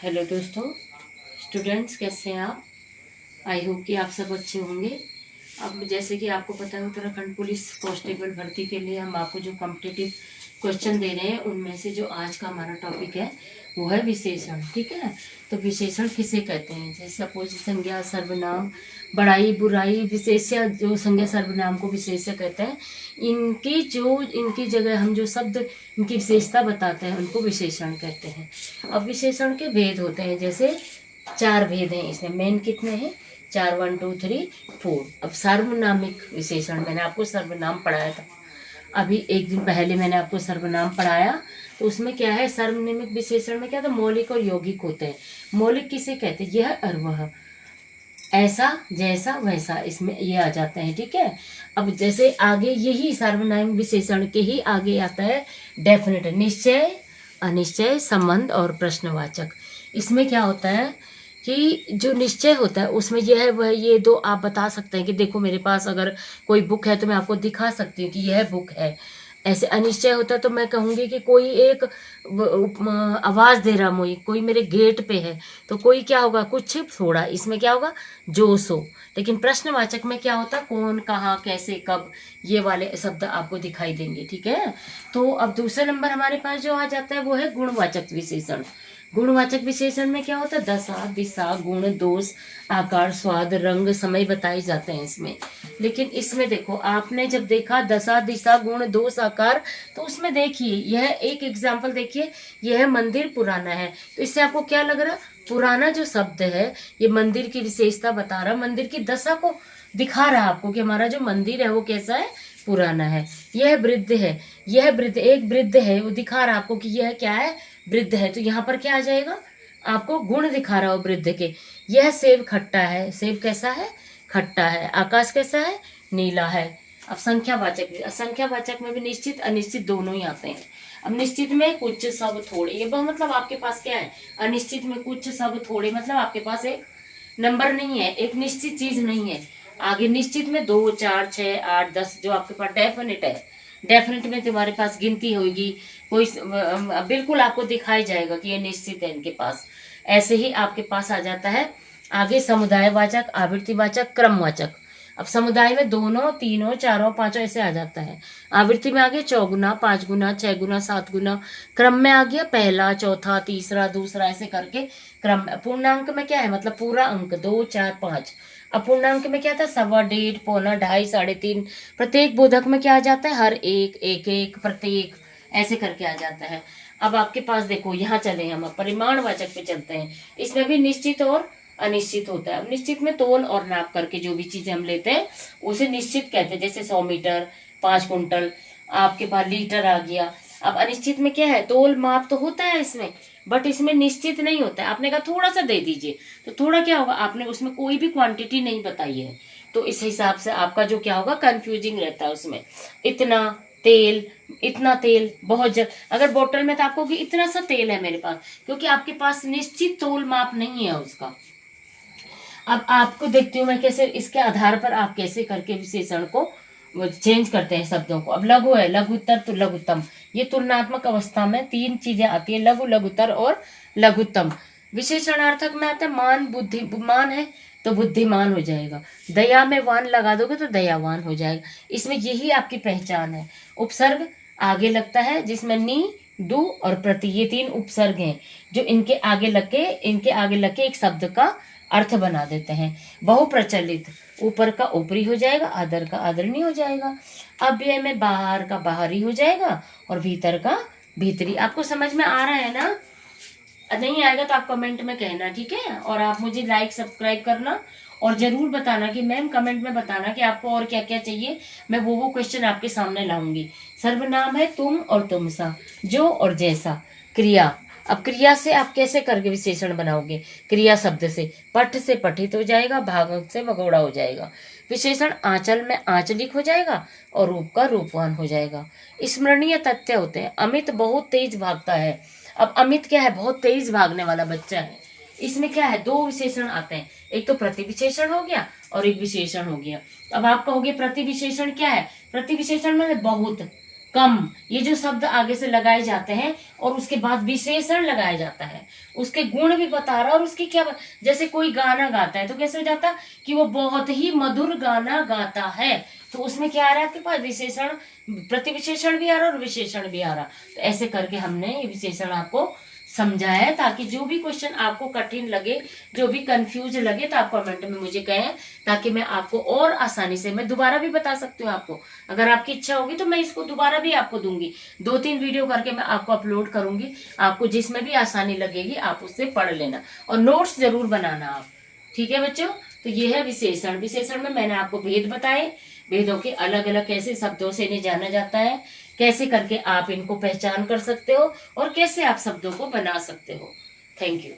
Hello दोस्तों, students कैसे हैं आप। आई होप कि आप सब अच्छे होंगे। अब जैसे कि आपको पता है, उत्तराखंड पुलिस कांस्टेबल भर्ती के लिए हम आपको जो कॉम्पिटिटिव क्वेश्चन दे रहे हैं, उनमें से जो आज का हमारा टॉपिक है वो है विशेषण। ठीक है, तो विशेषण किसे कहते हैं? जैसे सपोज संज्ञा, सर्वनाम, बड़ाई, बुराई, विशेष्य, जो संज्ञा सर्वनाम को विशेष्य कहते हैं, इनकी जगह हम जो शब्द इनकी विशेषता बताते हैं उनको विशेषण कहते हैं। अब विशेषण के भेद होते हैं, जैसे 4 भेद हैं इसमें। मेन कितने हैं? 4, 1 2 3 4। अब सार्वनामिक विशेषण, मैंने आपको सर्वनाम पढ़ाया था अभी एक दिन पहले, मैंने आपको सर्वनाम पढ़ाया। तो उसमें क्या है, सार्वनामिक विशेषण में क्या था, मौलिक और यौगिक होते हैं। मौलिक किसे कहते हैं? यह और वह, ऐसा, जैसा, वैसा, इसमें ये आ जाते हैं। ठीक है, अब जैसे आगे यही सार्वनामिक विशेषण के ही आगे आता है डेफिनेट, निश्चय, अनिश्चय, संबंध और प्रश्नवाचक। इसमें क्या होता है कि जो निश्चय होता है उसमें यह है वह, ये दो आप बता सकते हैं कि देखो मेरे पास अगर कोई बुक है तो मैं आपको दिखा सकती हूँ कि यह बुक है। ऐसे अनिश्चय होता है तो मैं कहूँगी कि कोई एक आवाज़ दे रहा, मुझे कोई मेरे गेट पे है, तो कोई क्या होगा, कुछ थोड़ा, इसमें क्या होगा, जो सो। लेकिन प्रश्नवाचक में क्या होता है, कौन, कहाँ, कैसे, कब, ये वाले शब्द आपको दिखाई देंगे। ठीक है, तो अब दूसरा नंबर हमारे पास जो आ जाता है वो है गुणवाचक विशेषण। गुणवाचक विशेषण में क्या होता है, दशा, दिशा, गुण, दोष, आकार, स्वाद, रंग, समय बताए जाते हैं इसमें। लेकिन इसमें देखो, आपने जब देखा दशा, दिशा, गुण, दोष, आकार, तो उसमें देखिए यह एक एग्जाम्पल देखिए, यह मंदिर पुराना है, तो इससे आपको क्या लग रहा, पुराना जो शब्द है ये मंदिर की विशेषता बता रहा, मंदिर की दशा को दिखा रहा आपको कि हमारा जो मंदिर है वो कैसा है, पुराना है। यह वृद्ध है, यह वृद्ध, एक वृद्ध है, वो दिखा रहा आपको कि यह क्या है, वृद्ध है। तो यहाँ पर क्या आ जाएगा, आपको गुण दिखा रहा हो वृद्ध के। यह सेब खट्टा है, सेब कैसा है, खट्टा है। आकाश कैसा है, नीला है। अब संख्यावाचक, संख्यावाचक में भी निश्चित अनिश्चित दोनों ही आते हैं। अब निश्चित में कुछ सब थोड़े, ये मतलब आपके पास क्या है, अनिश्चित में कुछ सब थोड़े, मतलब आपके पास एक नंबर नहीं है, एक निश्चित चीज नहीं है। आगे निश्चित में 2 4 6 8 10, जो आपके पास डेफिनेट है, डेफिनेट में तुम्हारे पास गिनती होगी, कोई बिल्कुल आपको दिखाई जाएगा कि ये निश्चित है इनके पास। ऐसे ही आपके पास आ जाता है आगे समुदायवाचक, आवृत्तिवाचक, क्रमवाचक। अब समुदाय में दोनों, तीनों, चारों, पांचों ऐसे आ जाता है। आवृत्ति में आ गया 4 गुना, 5 गुना, 6 गुना, 7 गुना। क्रम में आ गया पहला, चौथा, तीसरा, दूसरा, ऐसे करके क्रम। पूर्णांक में क्या है, मतलब पूरा अंक 2 4 5। अपूर्णांक में क्या था, 1.25, 1.5, पौना, 2.5, 3.5। प्रत्येक बोधक में क्या आ जाता है, हर एक, एक एक, प्रत्येक, ऐसे करके आ जाता है। अब आपके पास देखो, यहाँ चले हम परिमाणवाचक पे चलते हैं। इसमें भी निश्चित और अनिश्चित होता है। अब निश्चित में तोल और नाप करके जो भी चीजें हम लेते हैं उसे निश्चित कहते हैं, जैसे 100 मीटर, 5 कुंटल, आपके पास लीटर आ गया। अब अनिश्चित में क्या है, तोल माप तो होता है इसमें, बट इसमें निश्चित नहीं होता है। आपने कहा थोड़ा सा दे दीजिए, तो थोड़ा क्या होगा, आपने उसमें कोई भी क्वांटिटी नहीं बताई है, तो इस हिसाब से आपका जो क्या होगा, कंफ्यूजिंग रहता है उसमें। इतना तेल, इतना तेल, बहुत अगर बोतल में तो आपको कि इतना सा तेल है मेरे पास, क्योंकि आपके पास निश्चित तोल माप नहीं है उसका। अब आपको देखती हूँ मैं कैसे, इसके आधार पर आप कैसे करके विशेषण को चेंज करते हैं शब्दों को। अब लघु है, लघुत्तर तो लघुत्तम, ये तुलनात्मक अवस्था में 3 चीजें आती है, लघु, लघुत्तर और लघुत्तम। विशेषणार्थक में आता है मान, बुद्धिमान है तो बुद्धिमान हो जाएगा। दया में वान लगा दोगे तो दयावान हो जाएगा। इसमें यही आपकी पहचान है। उपसर्ग आगे लगता है, जिसमें नी, डू और प्रति, ये 3 उपसर्ग हैं जो इनके आगे लग के एक शब्द का अर्थ बना देते हैं। बहुप्रचलित, ऊपर का ऊपरी हो जाएगा, आदर का आदरणीय हो जाएगा। अव्यय में बाहर का बाहरी हो जाएगा और भीतर का भीतरी। आपको समझ में आ रहा है ना? नहीं आएगा तो आप कमेंट में कहना, ठीक है। और आप मुझे लाइक सब्सक्राइब करना और जरूर बताना कि मैम, कमेंट में बताना कि आपको और क्या क्या चाहिए, मैं वो क्वेश्चन आपके सामने लाऊंगी। सर्वनाम है तुम और तुम सा, जो और जैसा। क्रिया, अब क्रिया से आप कैसे करके विशेषण बनाओगे, क्रिया शब्द से, पठ से पठित हो जाएगा, भाग से भगोड़ा हो जाएगा। विशेषण आंचल में आंचलिक हो जाएगा और रूप का रूपवान हो जाएगा। स्मरणीय तथ्य होते हैं, अमित बहुत तेज भागता है। अब अमित क्या है, बहुत तेज भागने वाला बच्चा है। इसमें क्या है, 2 विशेषण आते हैं, एक तो प्रतिविशेषण हो गया और एक विशेषण हो गया। अब आप कहोगे प्रतिविशेषण क्या है, प्रतिविशेषण मतलब बहुत, कम, ये जो शब्द आगे से लगाए जाते हैं और उसके बाद विशेषण लगाया जाता है, उसके गुण भी बता रहा है और उसकी क्या, जैसे कोई गाना गाता है तो कैसे हो जाता कि वो बहुत ही मधुर गाना गाता है, तो उसमें क्या आ रहा है आपके पास, विशेषण, प्रतिविशेषण भी आ रहा है और विशेषण भी आ रहा। तो ऐसे करके हमने ये विशेषण आपको समझाया है, ताकि जो भी क्वेश्चन आपको कठिन लगे, जो भी कंफ्यूज लगे, तो आप कमेंट में मुझे कहें, ताकि मैं आपको और आसानी से, मैं दोबारा भी बता सकती हूँ आपको, अगर आपकी इच्छा होगी तो मैं इसको दोबारा भी आपको दूंगी, 2-3 वीडियो करके मैं आपको अपलोड करूंगी, आपको जिसमें भी आसानी लगेगी आप उससे पढ़ लेना और नोट्स जरूर बनाना आप। ठीक है बच्चों, तो ये है विशेषण। विशेषण में मैंने आपको भेद बताए, भेदों के अलग अलग कैसे शब्दों से इन्हें जाना जाता है, कैसे करके आप इनको पहचान कर सकते हो और कैसे आप शब्दों को बना सकते हो। Thank you.